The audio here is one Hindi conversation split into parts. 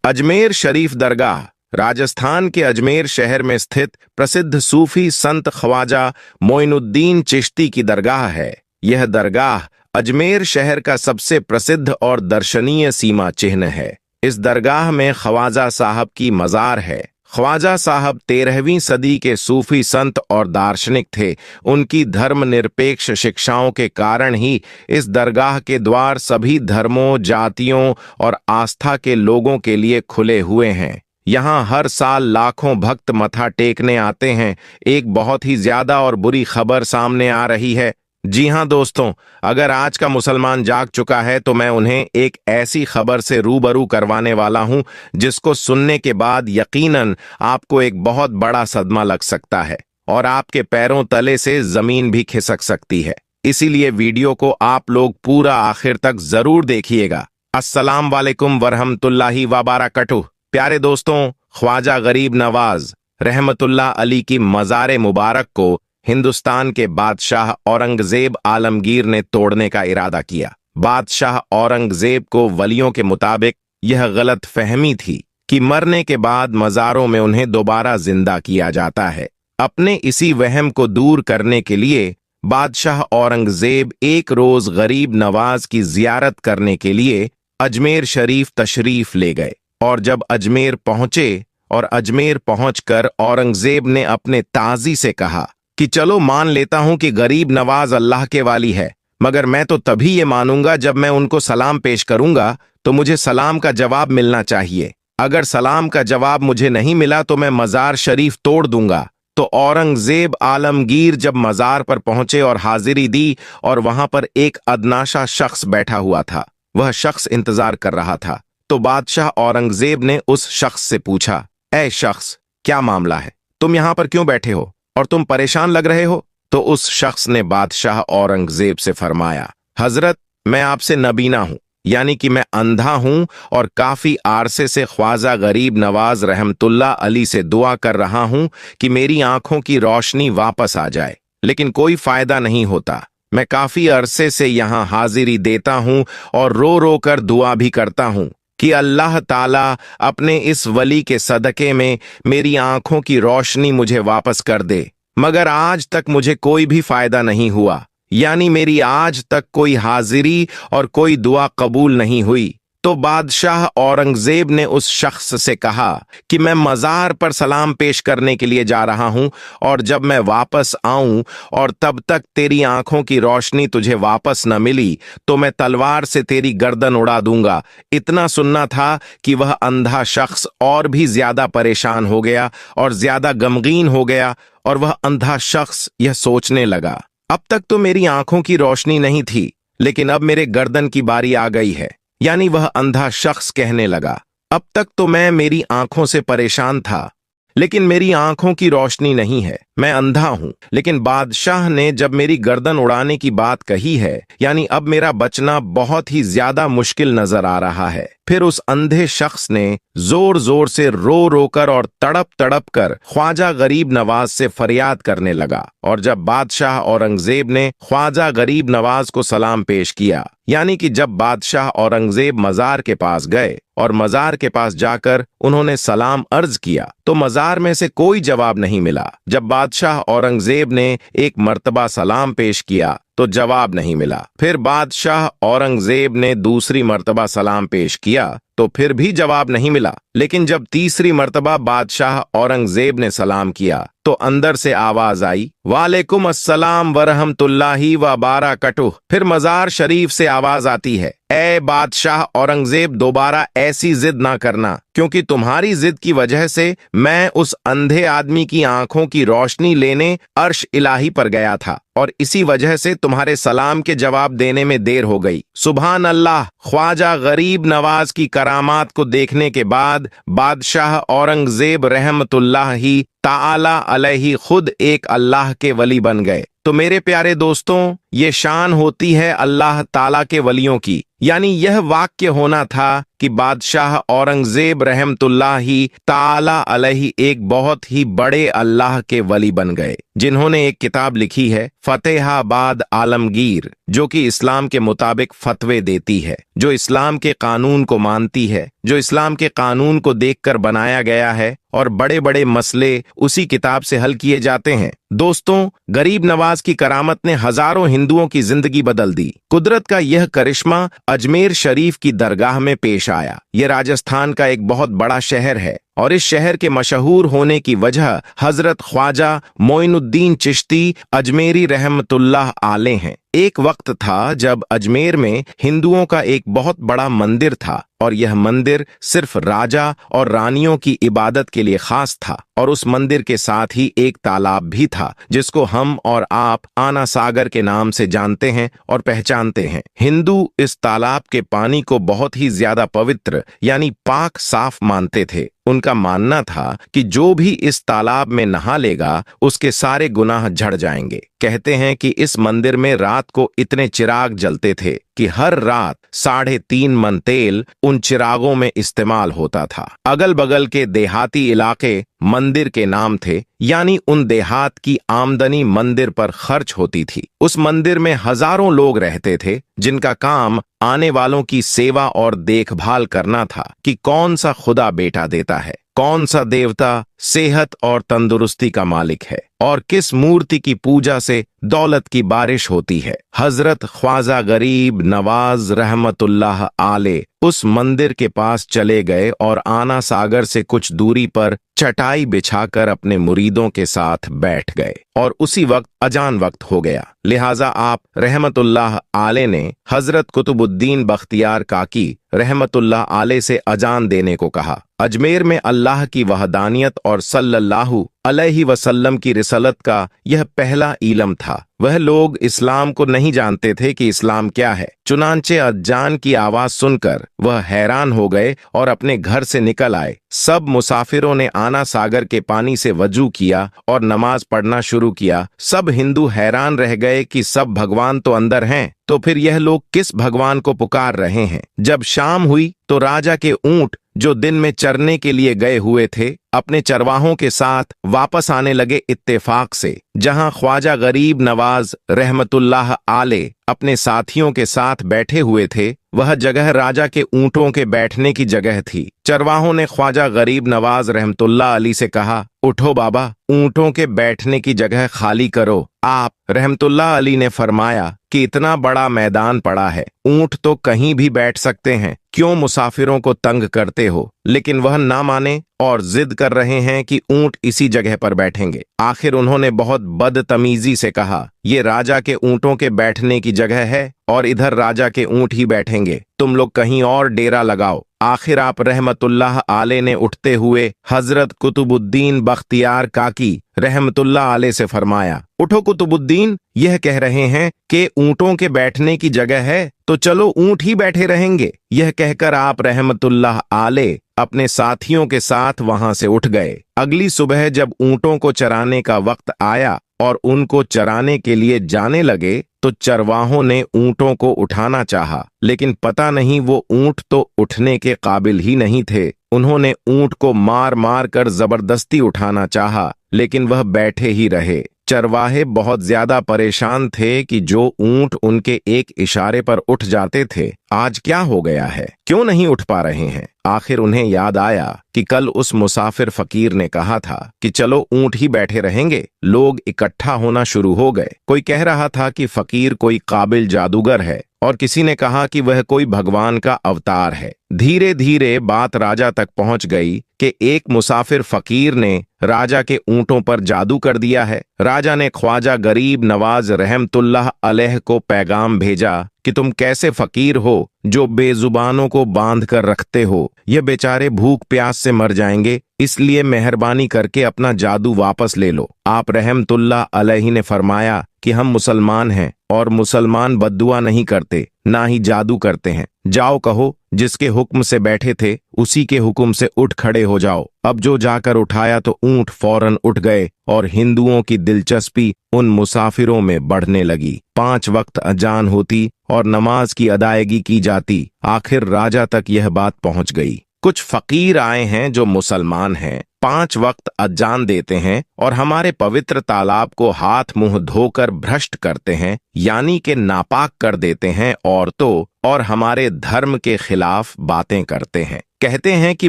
अजमेर शरीफ दरगाह राजस्थान के अजमेर शहर में स्थित प्रसिद्ध सूफी संत ख्वाजा मोइनुद्दीन चिश्ती की दरगाह है। यह दरगाह अजमेर शहर का सबसे प्रसिद्ध और दर्शनीय सीमा चिन्ह है। इस दरगाह में ख्वाजा साहब की मज़ार है। ख्वाजा साहब 13वीं सदी के सूफी संत और दार्शनिक थे। उनकी धर्मनिरपेक्ष शिक्षाओं के कारण ही इस दरगाह के द्वार सभी धर्मों, जातियों और आस्था के लोगों के लिए खुले हुए हैं। यहाँ हर साल लाखों भक्त मत्था टेकने आते हैं। एक बहुत ही ज्यादा और बुरी खबर सामने आ रही है। जी हाँ दोस्तों, अगर आज का मुसलमान जाग चुका है तो मैं उन्हें एक ऐसी खबर से रूबरू करवाने वाला हूं जिसको सुनने के बाद यकीनन आपको एक बहुत बड़ा सदमा लग सकता है और आपके पैरों तले से जमीन भी खिसक सकती है। इसीलिए वीडियो को आप लोग पूरा आखिर तक जरूर देखिएगा। अस्सलाम वालेकुम वरहमतुल्लाहि वबरकातुहू। प्यारे दोस्तों, ख्वाजा गरीब नवाज रहमतुल्लाह अली की मज़ार मुबारक को हिंदुस्तान के बादशाह औरंगजेब आलमगीर ने तोड़ने का इरादा किया। बादशाह औरंगजेब को वलियों के मुताबिक यह गलत फहमी थी कि मरने के बाद मज़ारों में उन्हें दोबारा जिंदा किया जाता है। अपने इसी वहम को दूर करने के लिए बादशाह औरंगजेब एक रोज गरीब नवाज की जियारत करने के लिए अजमेर शरीफ तशरीफ ले गए और जब अजमेर पहुंचे और अजमेर पहुंचकर औरंगजेब ने अपने ताजी से कहा कि चलो मान लेता हूं कि गरीब नवाज अल्लाह के वाली है, मगर मैं तो तभी ये मानूंगा जब मैं उनको सलाम पेश करूंगा तो मुझे सलाम का जवाब मिलना चाहिए। अगर सलाम का जवाब मुझे नहीं मिला तो मैं मज़ार शरीफ तोड़ दूंगा। तो औरंगजेब आलमगीर जब मज़ार पर पहुंचे और हाजिरी दी और वहां पर एक अदनाशा शख्स बैठा हुआ था। वह शख्स इंतजार कर रहा था। तो बादशाह औरंगजेब ने उस शख्स से पूछा, ऐ शख्स, क्या मामला है? तुम यहां पर क्यों बैठे हो और तुम परेशान लग रहे हो? तो उस शख्स ने बादशाह औरंगजेब से फरमाया, हजरत, मैं आपसे नबीना हूं, यानी कि मैं अंधा हूं और काफी आरसे से ख्वाजा गरीब नवाज रहमतुल्लाह अली से दुआ कर रहा हूं कि मेरी आंखों की रोशनी वापस आ जाए, लेकिन कोई फायदा नहीं होता। मैं काफी अरसे से यहां हाजिरी देता हूं और रो रो कर दुआ भी करता हूं कि अल्लाह ताला अपने इस वली के सदके में मेरी आंखों की रोशनी मुझे वापस कर दे, मगर आज तक मुझे कोई भी फायदा नहीं हुआ, यानी मेरी आज तक कोई हाजिरी और कोई दुआ कबूल नहीं हुई। तो बादशाह औरंगजेब ने उस शख्स से कहा कि मैं मज़ार पर सलाम पेश करने के लिए जा रहा हूं और जब मैं वापस आऊं और तब तक तेरी आंखों की रोशनी तुझे वापस न मिली तो मैं तलवार से तेरी गर्दन उड़ा दूंगा। इतना सुनना था कि वह अंधा शख्स और भी ज्यादा परेशान हो गया और ज्यादा गमगीन हो गया और वह अंधा शख्स यह सोचने लगा, अब तक तो मेरी आंखों की रोशनी नहीं थी, लेकिन अब मेरे गर्दन की बारी आ गई है। यानी वह अंधा शख्स कहने लगा, अब तक तो मैं मेरी आंखों से परेशान था, लेकिन मेरी आंखों की रोशनी नहीं है, मैं अंधा हूं। लेकिन बादशाह ने जब मेरी गर्दन उड़ाने की बात कही है, यानी अब मेरा बचना बहुत ही ज्यादा मुश्किल नजर आ रहा है। फिर उस अंधे शख्स ने जोर जोर से रो रो कर और तड़प तड़प कर ख्वाजा गरीब नवाज से फरियाद करने लगा। और जब बादशाह औरंगजेब ने ख्वाजा गरीब नवाज को सलाम पेश किया, यानी कि जब बादशाह औरंगजेब मज़ार के पास गए और मज़ार के पास जाकर उन्होंने सलाम अर्ज किया तो मज़ार में से कोई जवाब नहीं मिला। जब बादशाह औरंगजेब ने एक मर्तबा सलाम पेश किया तो जवाब नहीं मिला। फिर बादशाह औरंगजेब ने दूसरी मर्तबा सलाम पेश किया तो फिर भी जवाब नहीं मिला। लेकिन जब तीसरी मर्तबा बादशाह औरंगजेब ने सलाम किया तो अंदर से आवाज आई, वालेकुम अस्सलाम वरहमतुल्लाहि वबरकातुहू। फिर मज़ार शरीफ से आवाज आती है, ए बादशाह औरंगजेब, दोबारा ऐसी जिद ना करना, क्योंकि तुम्हारी जिद की वजह से मैं उस अंधे आदमी की आंखों की रोशनी लेने अर्श इलाही पर गया था और इसी वजह से तुम्हारे सलाम के जवाब देने में देर हो गई। सुभान अल्लाह। ख्वाजा गरीब नवाज की करामात को देखने के बाद बादशाह औरंगजेब रहमतुल्लाहि ताला अलैहि खुद एक अल्लाह के वली बन गए। तो मेरे प्यारे दोस्तों, ये शान होती है अल्लाह ताला के वलियों की। यानी यह वाक्य होना था कि बादशाह औरंगजेब रहमतुल्लाही ताला अलैहि एक बहुत ही बड़े अल्लाह के वली बन गए, जिन्होंने एक किताब लिखी है फतेहाबाद आलमगीर, जो कि इस्लाम के मुताबिक फतवे देती है, जो इस्लाम के कानून को मानती है, जो इस्लाम के कानून को देखकर बनाया गया है, और बड़े बड़े मसले उसी किताब से हल किए जाते हैं। दोस्तों, गरीब नवाज की करामत ने हजारों हिंदुओं की जिंदगी बदल दी। कुदरत का यह करिश्मा अजमेर शरीफ की दरगाह में पेश आया। यह राजस्थान का एक बहुत बड़ा शहर है और इस शहर के मशहूर होने की वजह हजरत ख्वाजा मोइनुद्दीन चिश्ती अजमेरी रहमतुल्लाह आले हैं। एक वक्त था जब अजमेर में हिंदुओं का एक बहुत बड़ा मंदिर था और यह मंदिर सिर्फ राजा और रानियों की इबादत के लिए खास था, और उस मंदिर के साथ ही एक तालाब भी था जिसको हम और आप आना सागर के नाम से जानते हैं और पहचानते हैं। हिंदू इस तालाब के पानी को बहुत ही ज्यादा पवित्र यानी पाक साफ मानते थे। उनका मानना था कि जो भी इस तालाब में नहा लेगा उसके सारे गुनाह झड़ जाएंगे। कहते हैं कि इस मंदिर में रात को इतने चिराग जलते थे कि हर रात 3.5 मन तेल उन चिरागों में इस्तेमाल होता था। अगल बगल के देहाती इलाके मंदिर के नाम थे, यानी उन देहात की आमदनी मंदिर पर खर्च होती थी। उस मंदिर में हजारों लोग रहते थे जिनका काम आने वालों की सेवा और देखभाल करना था कि कौन सा खुदा बेटा देता है, कौन सा देवता सेहत और तंदुरुस्ती का मालिक है, और किस मूर्ति की पूजा से दौलत की बारिश होती है। हजरत ख्वाजा गरीब नवाज रहमतुल्लाह आले उस मंदिर के पास चले गए और आना सागर से कुछ दूरी पर चटाई बिछाकर अपने मुरीदों के साथ बैठ गए, और उसी वक्त अजान वक्त हो गया। लिहाजा आप रहमतुल्लाह आले ने हजरत कुतुबुद्दीन बख्तियार काकी रहमतुल्लाह आले से अजान देने को कहा। अजमेर में अल्लाह की वहदानियत और सल्लल्लाहु अलैहि वसल्लम की रिसलत का यह पहला इलम था। वह लोग इस्लाम को नहीं जानते थे कि इस्लाम क्या है। चुनांचे अजान की आवाज सुनकर वह हैरान हो गए और अपने घर से निकल आए। सब मुसाफिरों ने आना सागर के पानी से वजू किया और नमाज पढ़ना शुरू किया। सब हिंदू हैरान रह गए कि सब भगवान तो अंदर हैं, तो फिर यह लोग किस भगवान को पुकार रहे हैं। जब शाम हुई तो राजा के ऊंट जो दिन में चरने के लिए गए हुए थे अपने चरवाहों के साथ वापस आने लगे इत्तेफाक से। जहां ख्वाजा गरीब नवाज रहमतुल्लाह आले अपने साथियों के साथ बैठे हुए थे, वह जगह राजा के ऊंटों के बैठने की जगह थी। चरवाहों ने ख्वाजा गरीब नवाज रहमतुल्लाह अली से कहा, उठो बाबा, ऊंटों के बैठने की जगह खाली करो। आप रहमतुल्लाह अली ने फरमाया कि इतना बड़ा मैदान पड़ा है, ऊंट तो कहीं भी बैठ सकते हैं, क्यों मुसाफिरों को तंग करते हो। लेकिन वह ना माने और जिद कर रहे हैं कि ऊंट इसी जगह पर बैठेंगे। आखिर उन्होंने बहुत बदतमीजी से कहा, ये राजा के ऊंटों के बैठने की जगह है और इधर राजा के ऊंट ही बैठेंगे, तुम लोग कहीं और डेरा लगाओ। आखिर आप रहमतुल्लाह आले ने उठते हुए हजरत कुतुबुद्दीन बख्तियार काकी रहमतुल्लाह आले से फरमाया, उठो कुतुबुद्दीन, यह कह रहे हैं कि ऊंटों के बैठने की जगह है तो चलो ऊंट ही बैठे रहेंगे। यह कहकर आप रहमतुल्लाह आले अपने साथियों के साथ वहां से उठ गए। अगली सुबह जब ऊंटों को चराने का वक्त आया और उनको चराने के लिए जाने लगे तो चरवाहों ने ऊंटों को उठाना चाहा, लेकिन पता नहीं वो ऊंट तो उठने के काबिल ही नहीं थे। उन्होंने ऊंट को मार मार कर जबरदस्ती उठाना चाहा, लेकिन वह बैठे ही रहे। चरवाहे बहुत ज्यादा परेशान थे कि जो ऊंट उनके एक इशारे पर उठ जाते थे, आज क्या हो गया है, क्यों नहीं उठ पा रहे हैं। आखिर उन्हें याद आया कि कल उस मुसाफिर फकीर ने कहा था कि चलो ऊंट ही बैठे रहेंगे। लोग इकट्ठा होना शुरू हो गए। कोई कह रहा था कि फकीर कोई काबिल जादूगर है और किसी ने कहा कि वह कोई भगवान का अवतार है। धीरे धीरे बात राजा तक पहुंच गई कि एक मुसाफिर फकीर ने राजा के ऊंटों पर जादू कर दिया है। राजा ने ख्वाजा गरीब नवाज रहमतुल्लाह अलैह को पैगाम भेजा कि तुम कैसे फकीर हो जो बेजुबानों को बांध कर रखते हो। ये बेचारे भूख प्यास से मर जाएंगे, इसलिए मेहरबानी करके अपना जादू वापस ले लो। आप रहमतुल्लाह अलैहि ने फरमाया कि हम मुसलमान हैं और मुसलमान बद्दुआ नहीं करते, ना ही जादू करते हैं। जाओ कहो जिसके हुक्म से बैठे थे उसी के हुक्म से उठ खड़े हो जाओ। अब जो जाकर उठाया तो ऊंट फौरन उठ गए और हिंदुओं की दिलचस्पी उन मुसाफिरों में बढ़ने लगी। 5 वक्त अजान होती और नमाज की अदायगी की जाती। आखिर राजा तक यह बात पहुंच गई। कुछ फकीर आए हैं जो मुसलमान हैं, 5 वक्त अजान देते हैं और हमारे पवित्र तालाब को हाथ मुंह धोकर भ्रष्ट करते हैं, यानी कि नापाक कर देते हैं और हमारे धर्म के खिलाफ बातें करते हैं। कहते हैं कि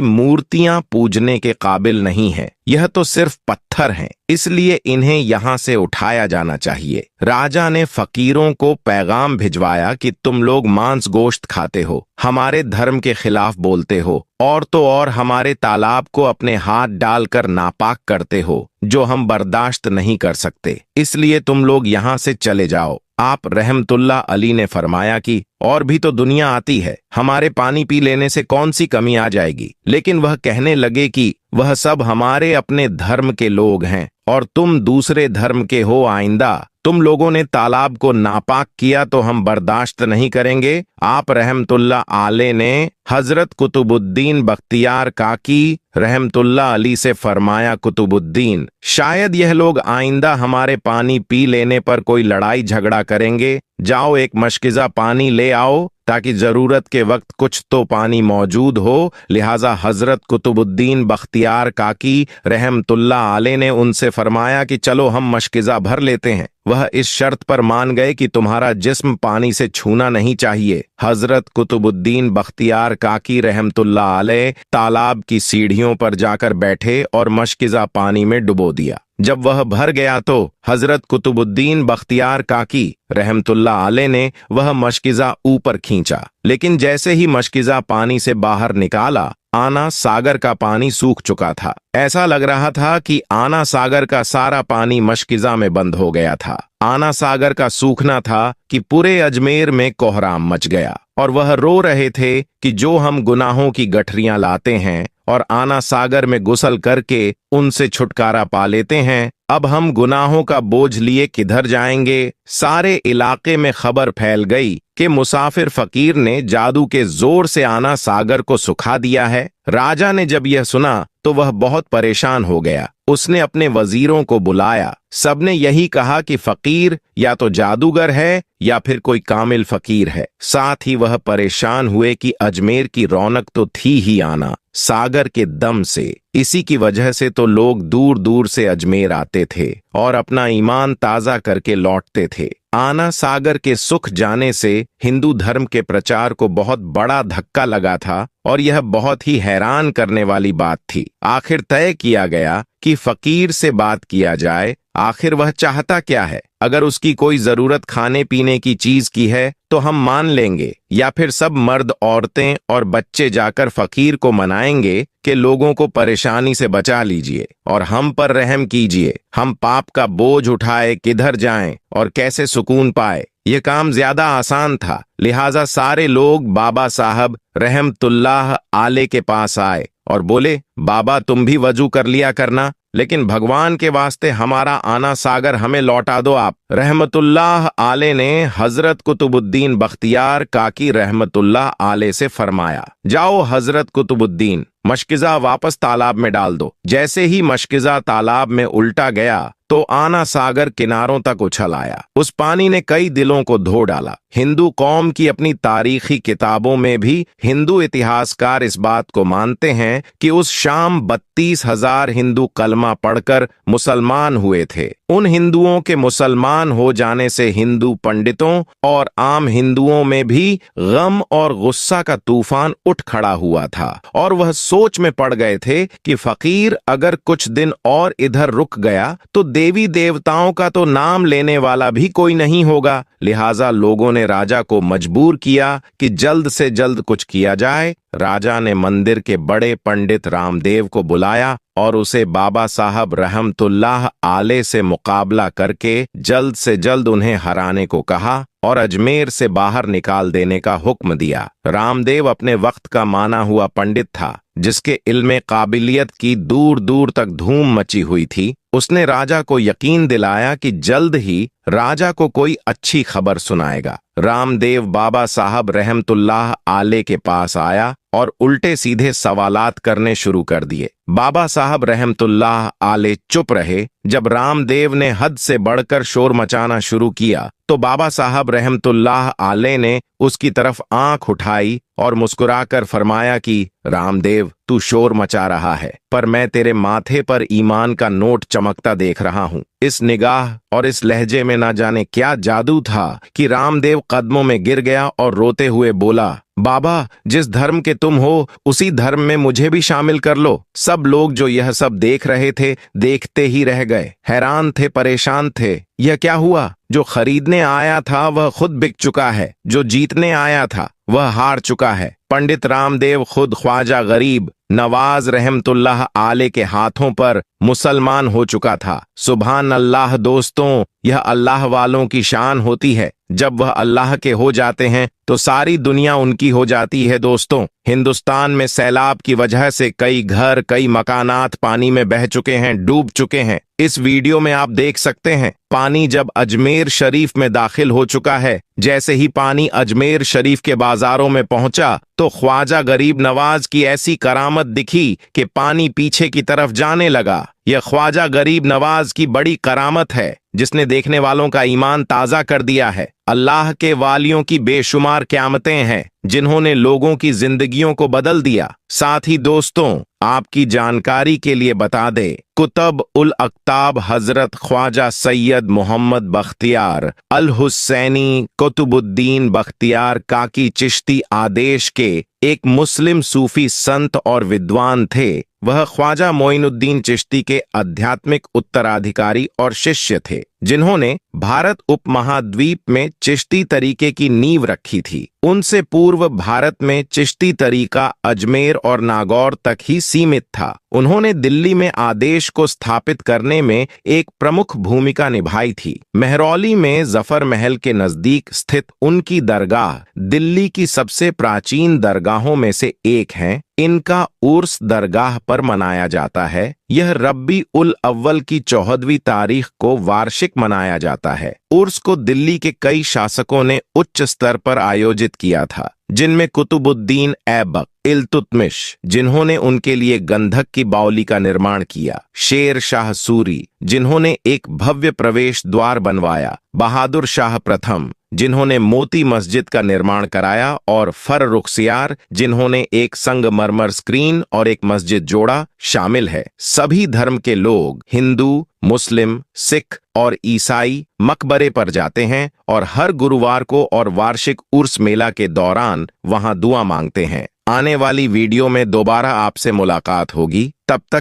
मूर्तियां पूजने के काबिल नहीं है, यह तो सिर्फ पत्थर हैं, इसलिए इन्हें यहां से उठाया जाना चाहिए। राजा ने फकीरों को पैगाम भिजवाया कि तुम लोग मांस गोश्त खाते हो, हमारे धर्म के खिलाफ बोलते हो और हमारे तालाब को अपने हाथ डालकर नापाक करते हो, जो हम बर्दाश्त नहीं कर सकते, इसलिए तुम लोग यहां से चले जाओ। आप रहमतुल्लाह अली ने फरमाया कि और भी तो दुनिया आती है, हमारे पानी पी लेने से कौन सी कमी आ जाएगी। लेकिन वह कहने लगे कि वह सब हमारे अपने धर्म के लोग हैं और तुम दूसरे धर्म के हो। आइंदा तुम लोगों ने तालाब को नापाक किया तो हम बर्दाश्त नहीं करेंगे। आप रहमतुल्लाह आले ने हजरत कुतुबुद्दीन बख्तियार काकी रहमतुल्लाह अली से फरमाया, कुतुबुद्दीन, शायद यह लोग आइंदा हमारे पानी पी लेने पर कोई लड़ाई झगड़ा करेंगे। जाओ एक मशकिज़ा पानी ले आओ ताकि जरूरत के वक्त कुछ तो पानी मौजूद हो। लिहाजा हजरत कुतुबुद्दीन बख्तियार काकी रहमतुल्लाह आले ने उनसे फरमाया कि चलो हम मशकिज़ा भर लेते हैं। वह इस शर्त पर मान गए कि तुम्हारा जिस्म पानी से छूना नहीं चाहिए। हजरत कुतुबुद्दीन बख्तियार काकी रहमतुल्लाह अलैह तालाब की सीढ़ियों पर जाकर बैठे और मशकिज़ा पानी में डुबो दिया। जब वह भर गया तो हजरत कुतुबुद्दीन बख्तियार काकी रहमतुल्लाह अलैह ने वह मशकिज़ा ऊपर खींचा, लेकिन जैसे ही मशकिज़ा पानी से बाहर निकाला, आना सागर का पानी सूख चुका था। ऐसा लग रहा था कि आना सागर का सारा पानी मशकिज़ा में बंद हो गया था। आना सागर का सूखना था कि पूरे अजमेर में कोहराम मच गया और वह रो रहे थे कि जो हम गुनाहों की गठरियां लाते हैं और आना सागर में गुसल करके उनसे छुटकारा पा लेते हैं, अब हम गुनाहों का बोझ लिए किधर जाएंगे। सारे इलाके में खबर फैल गई कि मुसाफिर फकीर ने जादू के जोर से आना सागर को सुखा दिया है। राजा ने जब यह सुना तो वह बहुत परेशान हो गया। उसने अपने वजीरों को बुलाया। सबने यही कहा कि फकीर या तो जादूगर है या फिर कोई कामिल फकीर है। साथ ही वह परेशान हुए कि अजमेर की रौनक तो थी ही आना सागर के दम से, इसी की वजह से तो लोग दूर दूर से अजमेर आते थे और अपना ईमान ताज़ा करके लौटते थे। आना सागर के सुख जाने से हिंदू धर्म के प्रचार को बहुत बड़ा धक्का लगा था और यह बहुत ही हैरान करने वाली बात थी। आखिर तय किया गया कि फकीर से बात किया जाए। आखिर वह चाहता क्या है? अगर उसकी कोई जरूरत खाने पीने की चीज की है तो हम मान लेंगे, या फिर सब मर्द औरतें और बच्चे जाकर फकीर को मनाएंगे कि लोगों को परेशानी से बचा लीजिए और हम पर रहम कीजिए। हम पाप का बोझ उठाए किधर जाएं और कैसे सुकून पाए। यह काम ज्यादा आसान था। लिहाजा सारे लोग बाबा साहब रहमतुल्लाह आले के पास आए और बोले, बाबा तुम भी वजू कर लिया करना, लेकिन भगवान के वास्ते हमारा आना सागर हमें लौटा दो आप। रहमतुल्लाह आले ने हजरत कुतुबुद्दीन बख्तियार काकी रहमतुल्लाह आले से फरमाया, जाओ हजरत कुतुबुद्दीन, मशकिज़ा वापस तालाब में डाल दो। जैसे ही मशकिज़ा तालाब में उल्टा गया तो आना सागर किनारों तक उछल आया। उस पानी ने कई दिलों को धो डाला। हिंदू कौम की अपनी तारीखी किताबों में भी हिंदू इतिहासकार इस बात को मानते हैं कि उस शाम 32,000 हिंदू कलमा पढ़कर मुसलमान हुए थे। उन हिंदुओं के मुसलमान हो जाने से हिंदू पंडितों और आम हिंदुओं में भी गम और गुस्सा का तूफान उठ खड़ा हुआ था और वह सोच में पड़ गए थे कि फकीर अगर कुछ दिन और इधर रुक गया तो देवी देवताओं का तो नाम लेने वाला भी कोई नहीं होगा। लिहाजा लोगों ने राजा को मजबूर किया कि जल्द से जल्द कुछ किया जाए। राजा ने मंदिर के बड़े पंडित रामदेव को बुलाया और उसे बाबा साहब रहमतुल्लाह आले से मुकाबला करके जल्द से जल्द उन्हें हराने को कहा और अजमेर से बाहर निकाल देने का हुक्म दिया। रामदेव अपने वक्त का माना हुआ पंडित था, जिसके इल्मे काबिलियत की दूर दूर तक धूम मची हुई थी। उसने राजा को यकीन दिलाया कि जल्द ही राजा को कोई अच्छी खबर सुनाएगा। रामदेव बाबा साहब रहमतुल्लाह आले के पास आया और उल्टे सीधे सवालात करने शुरू कर दिए। बाबा साहब रहमतुल्लाह आले चुप रहे। जब रामदेव ने हद से बढ़कर शोर मचाना शुरू किया तो बाबा साहब रहमतुल्लाह आले ने उसकी तरफ आंख उठाई और मुस्कुराकर फरमाया कि रामदेव, तू शोर मचा रहा है, पर मैं तेरे माथे पर ईमान का नोट चमकता देख रहा हूँ। इस निगाह और इस लहजे में ना जाने क्या जादू था कि रामदेव कदमों में गिर गया और रोते हुए बोला, बाबा, जिस धर्म के तुम हो उसी धर्म में मुझे भी शामिल कर लो। सब लोग जो यह सब देख रहे थे देखते ही रह गए, हैरान थे, परेशान थे। यह क्या हुआ? जो खरीदने आया था वह खुद बिक चुका है, जो जीतने आया था वह हार चुका है। पंडित रामदेव खुद ख्वाजा गरीब नवाज रहमतुल्लाह आले के हाथों पर मुसलमान हो चुका था। सुभान अल्लाह दोस्तों, यह अल्लाह वालों की शान होती है। जब वह अल्लाह के हो जाते हैं तो सारी दुनिया उनकी हो जाती है। दोस्तों, हिंदुस्तान में सैलाब की वजह से कई घर, कई मकानात पानी में बह चुके हैं, डूब चुके हैं। इस वीडियो में आप देख सकते हैं पानी जब अजमेर शरीफ में दाखिल हो चुका है। जैसे ही पानी अजमेर शरीफ के बाजारों में पहुंचा तो ख्वाजा गरीब नवाज की ऐसी करामत दिखी कि पानी पीछे की तरफ जाने लगा। यह ख्वाजा गरीब नवाज की बड़ी करामत है, जिसने देखने वालों का ईमान ताज़ा कर दिया है। अल्लाह के वालियों की बेशुमार क़यामतें हैं, जिन्होंने लोगों की जिंदगियों को बदल दिया। साथ ही दोस्तों, आपकी जानकारी के लिए बता दे, कुतुब उल अक्ताब हजरत ख्वाजा सैयद मोहम्मद बख्तियार अल हुसैनी कुतुबुद्दीन बख्तियार काकी चिश्ती आदेश के एक मुस्लिम सूफी संत और विद्वान थे। वह ख्वाजा मोइनुद्दीन चिश्ती के आध्यात्मिक उत्तराधिकारी और शिष्य थे, जिन्होंने भारत उपमहाद्वीप में चिश्ती तरीके की नींव रखी थी। उनसे पूर्व भारत में चिश्ती तरीका अजमेर और नागौर तक ही सीमित था। उन्होंने दिल्ली में आदेश को स्थापित करने में एक प्रमुख भूमिका निभाई थी। मेहरौली में जफर महल के नजदीक स्थित उनकी दरगाह दिल्ली की सबसे प्राचीन दरगाहों में से एक है। इनका उर्स दरगाह पर मनाया जाता है। यह रब्बी उल अव्वल की 14वीं तारीख को वार्षिक मनाया जाता है। उर्स को दिल्ली के कई शासकों ने उच्च स्तर पर आयोजित किया था, जिनमें कुतुबुद्दीन ऐबक, इल्तुतमिश, जिन्होंने उनके लिए गंधक की बावली का निर्माण किया, शेर शाह सूरी, जिन्होंने एक भव्य प्रवेश द्वार बनवाया, बहादुर शाह प्रथम, जिन्होंने मोती मस्जिद का निर्माण कराया, और फर्रुखसियार, जिन्होंने एक संगमरमर स्क्रीन और एक मस्जिद जोड़ा, शामिल है। सभी धर्म के लोग, हिंदू, मुस्लिम, सिख और ईसाई, मकबरे पर जाते हैं और हर गुरुवार को और वार्षिक उर्स मेला के दौरान वहां दुआ मांगते हैं। आने वाली वीडियो में दोबारा आपसे मुलाकात होगी। तब तक